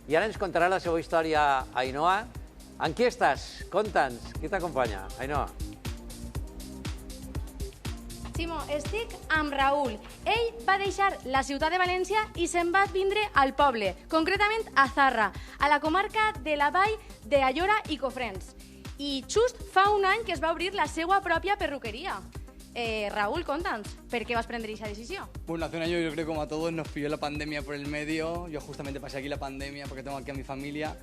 I ara ens contarà la seva història, Ainhoa. En qui estàs? Conta'ns, qui t'acompanya, Ainhoa? Simó, estic amb Raül. Ell va deixar la ciutat de València i se'n va vindre al poble, concretament a Zarra, a la comarca de la vall d'Aiora i Cofrents. I just fa un any que es va obrir la seva pròpia perruqueria. Raúl, conta'ns, ¿por qué vas a prender esa decisión? Bueno, hace un año yo creo que como a todos nos pilló la pandemia por el medio. Yo justamente pasé aquí la pandemia porque tengo aquí a mi familia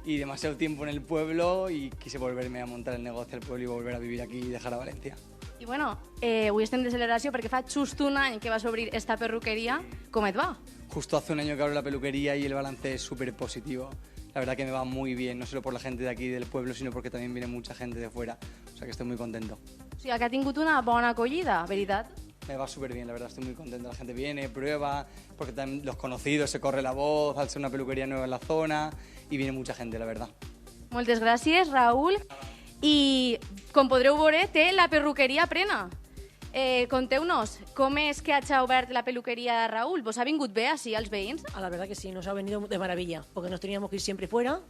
y demasiado tiempo en el pueblo y quise volverme a montar el negocio al pueblo y volver a vivir aquí y dejar a Valencia. I bueno, avui estem de celebració perquè fa just un any que vas obrir esta perruqueria. Com et va? Justo hace un año que abro la peluquería y el balance es súper positivo. La verdad que me va muy bien, no solo por la gente de aquí del pueblo, sino porque también viene mucha gente de fuera. O sea que estoy muy contento. O sigui, que ha tingut una bona acollida, veritat? Me va súper bien, la verdad, estoy muy contento. La gente viene, prueba, porque también los conocidos, se corre la voz, al ser una peluquería nueva en la zona y viene mucha gente, la verdad. Moltes gràcies, Raül. I, com podreu veure, té la perruqueria plena. Conteu-nos, com és que ha obert la peluquería Raúl? ¿Vos ha vingut bé así als veïns? La verdad que sí, nos ha venido de maravilla, porque nos teníamos que ir siempre fuera,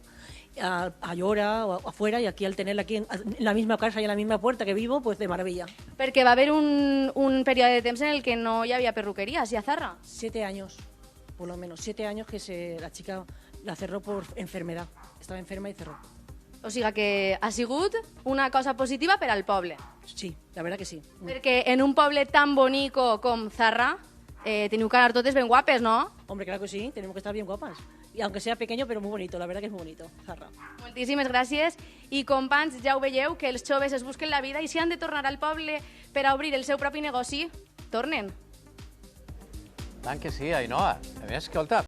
a Aiora o afuera, y aquí al tenerla aquí en la misma casa y en la misma puerta que vivo, pues de maravilla. Perquè va haver un període de temps en el que no hi havia perruqueria, así a Zarra. 7 años, por lo menos, 7 años que la chica la cerró por enfermedad. Estaba enferma y cerró. O sigui que ha sigut una cosa positiva per al poble. Sí, la verdad que sí. Perquè en un poble tan bonico com Zarra teniu que anar totes ben guapes, no? Hombre, claro que sí, tenemos que estar bien guapas. Y aunque sea pequeño, pero muy bonito, la verdad que es muy bonito, Zarra. Moltíssimes gràcies. I companys, ja ho veieu, que els joves es busquen la vida i si han de tornar al poble per a obrir el seu propi negoci, tornen. Tant que sí, Ainhoa. A més, escolta,